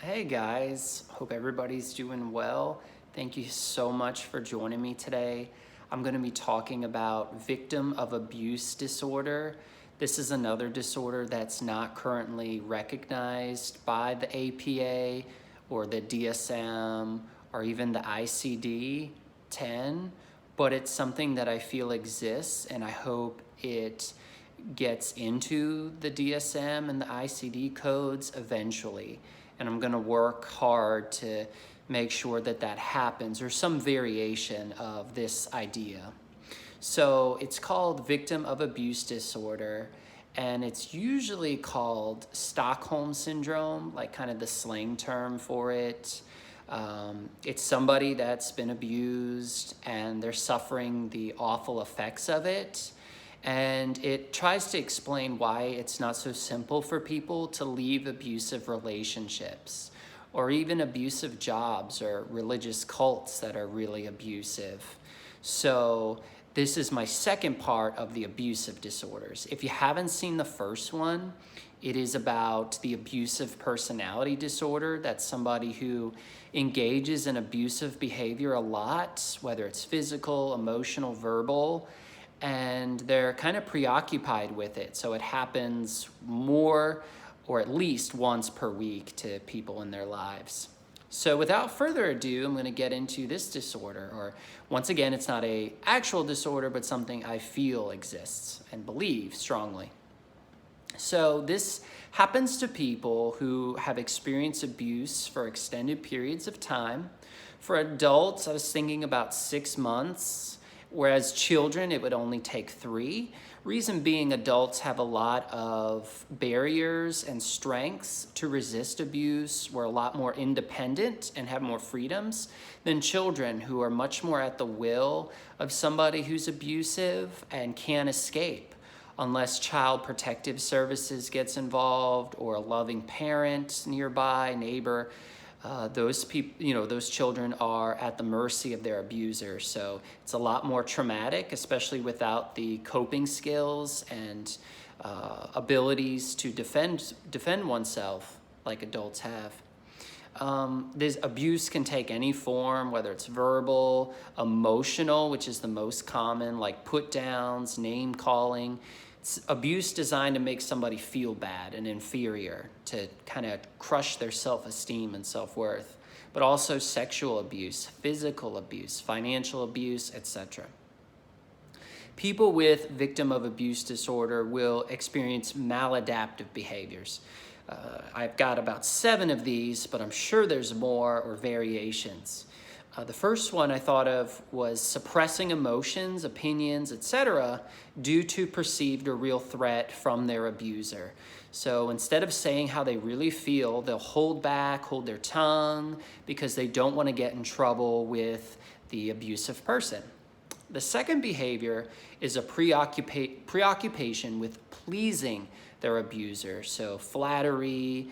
Hey guys, hope everybody's doing well. Thank you so much for joining me today. I'm going to be talking about victim of abuse disorder. This is another disorder that's not currently recognized by the APA or the DSM or even the ICD-10, but it's something that I feel exists, and I hope it gets into the DSM and the ICD codes eventually. And I'm going to work hard to make sure that that happens, or some variation of this idea. So it's called victim of abuse disorder, and it's usually called Stockholm syndrome, like kind of the slang term for it. It's somebody that's been abused and they're suffering the awful effects of it. And it tries to explain why it's not so simple for people to leave abusive relationships or even abusive jobs or religious cults that are really abusive. So this is my second part of the abusive disorders. If you haven't seen the first one, it is about the abusive personality disorder. That's somebody who engages in abusive behavior a lot, whether it's physical, emotional, verbal, and they're kind of preoccupied with it. So it happens more or at least once per week to people in their lives. So without further ado, I'm going to get into this disorder, or once again, it's not an actual disorder, but something I feel exists and believe strongly. So this happens to people who have experienced abuse for extended periods of time. For adults, I was thinking about 6 months, whereas children, it would only take 3. Reason being, adults have a lot of barriers and strengths to resist abuse. We're a lot more independent and have more freedoms than children, who are much more at the will of somebody who's abusive and can't escape unless Child Protective Services gets involved or a loving parent nearby, neighbor. Those people, those children are at the mercy of their abuser. So it's a lot more traumatic, especially without the coping skills and abilities to defend oneself like adults have. This abuse can take any form, whether it's verbal, emotional, which is the most common, like put downs, name calling. It's abuse designed to make somebody feel bad and inferior, to kind of crush their self-esteem and self-worth, but also sexual abuse, physical abuse, financial abuse, etc. People with victim of abuse disorder will experience maladaptive behaviors. I've got about 7 of these, but I'm sure there's more or variations. The first one I thought of was suppressing emotions, opinions, etc., due to perceived or real threat from their abuser. So instead of saying how they really feel, they'll hold back, hold their tongue, because they don't want to get in trouble with the abusive person. The second behavior is a preoccupation with pleasing their abuser. So flattery,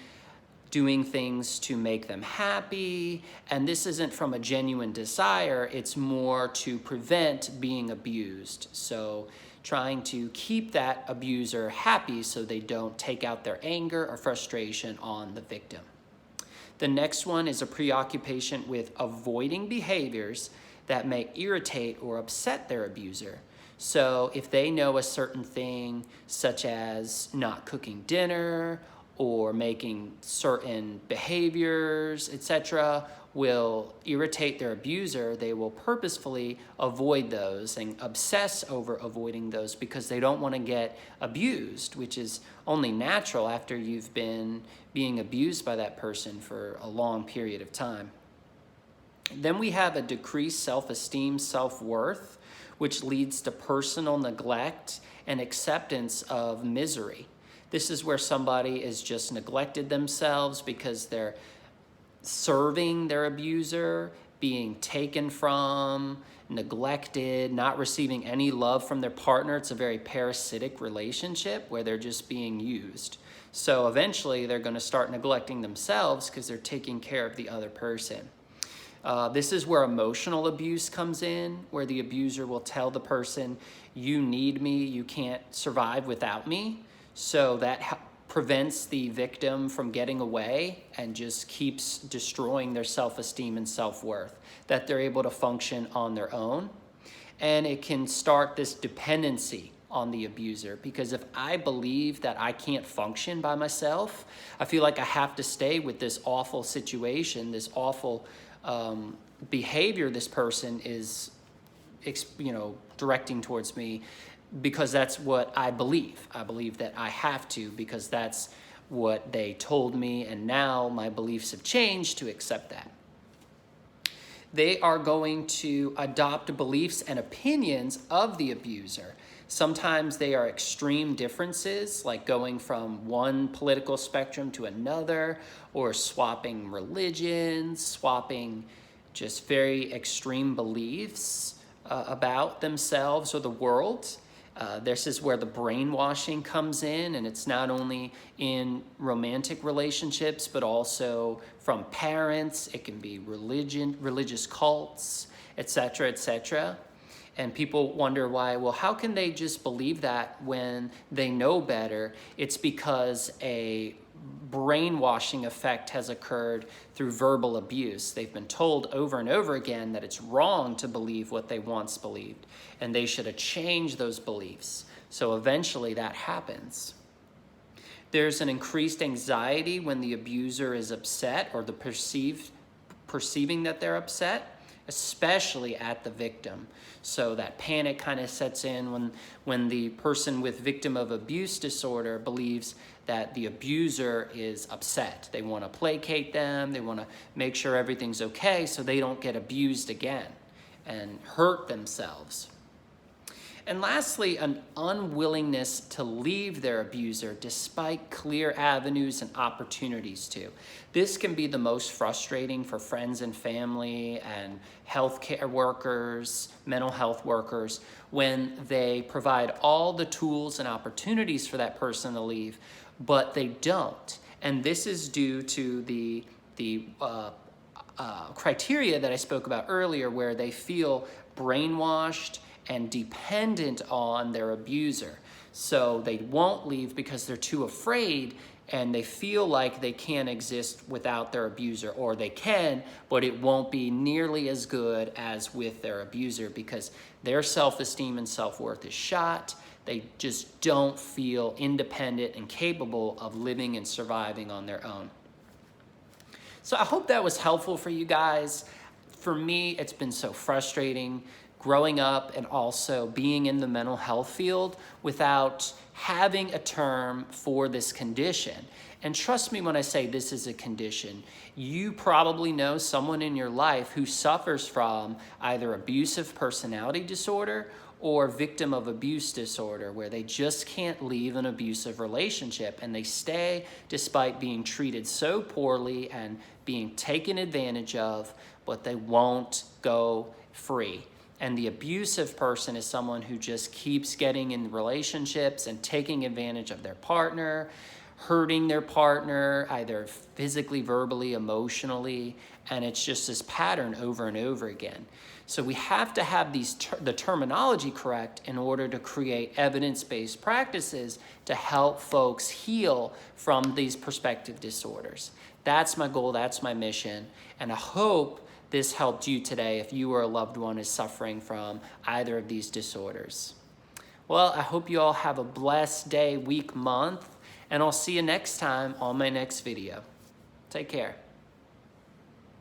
doing things to make them happy, and this isn't from a genuine desire, it's more to prevent being abused. So trying to keep that abuser happy so they don't take out their anger or frustration on the victim. The next one is a preoccupation with avoiding behaviors that may irritate or upset their abuser. So if they know a certain thing, such as not cooking dinner or making certain behaviors, etc., will irritate their abuser, they will purposefully avoid those and obsess over avoiding those because they don't want to get abused, which is only natural after you've been being abused by that person for a long period of time. Then we have a decreased self-esteem, self-worth, which leads to personal neglect and acceptance of misery. This is where somebody is just neglected themselves because they're serving their abuser, being taken from, neglected, not receiving any love from their partner. It's a very parasitic relationship where they're just being used. So eventually they're going to start neglecting themselves because they're taking care of the other person. This is where emotional abuse comes in, where the abuser will tell the person, "You need me, you can't survive without me." So that prevents the victim from getting away and just keeps destroying their self-esteem and self-worth, that they're able to function on their own. And it can start this dependency on the abuser, because if I believe that I can't function by myself, I feel like I have to stay with this awful situation, this awful behavior this person is directing towards me, because that's what I believe. I believe that I have to, because that's what they told me, and now my beliefs have changed to accept that. They are going to adopt beliefs and opinions of the abuser. Sometimes they are extreme differences, like going from one political spectrum to another, or swapping religions, swapping just very extreme beliefs about themselves or the world. This is where the brainwashing comes in, and it's not only in romantic relationships, but also from parents. It can be religious cults, etc., etc. And people wonder why, well, how can they just believe that when they know better? It's because a brainwashing effect has occurred through verbal abuse. They've been told over and over again that it's wrong to believe what they once believed, and they should have changed those beliefs. So eventually that happens. There's an increased anxiety when the abuser is upset, or the perceiving that they're upset, especially at the victim. So that panic kind of sets in when the person with victim of abuse disorder believes that the abuser is upset. They want to placate them. They want to make sure everything's okay so they don't get abused again and hurt themselves. And lastly, an unwillingness to leave their abuser despite clear avenues and opportunities to. This can be the most frustrating for friends and family and healthcare workers, mental health workers, when they provide all the tools and opportunities for that person to leave, but they don't. And this is due to the criteria that I spoke about earlier, where they feel brainwashed and dependent on their abuser. So they won't leave because they're too afraid, and they feel like they can't exist without their abuser, or they can, but it won't be nearly as good as with their abuser, because their self-esteem and self-worth is shot. They just don't feel independent and capable of living and surviving on their own. So I hope that was helpful for you guys. For me, it's been so frustrating growing up and also being in the mental health field without having a term for this condition. And trust me when I say this is a condition. You probably know someone in your life who suffers from either abusive personality disorder or victim of abuse disorder, where they just can't leave an abusive relationship, and they stay despite being treated so poorly and being taken advantage of, but they won't go free. And the abusive person is someone who just keeps getting in relationships and taking advantage of their partner, hurting their partner, either physically, verbally, emotionally, and it's just this pattern over and over again. So we have to have the terminology correct in order to create evidence-based practices to help folks heal from these perspective disorders. That's my goal, that's my mission, and I hope this helped you today if you or a loved one is suffering from either of these disorders. Well, I hope you all have a blessed day, week, month, and I'll see you next time on my next video. Take care.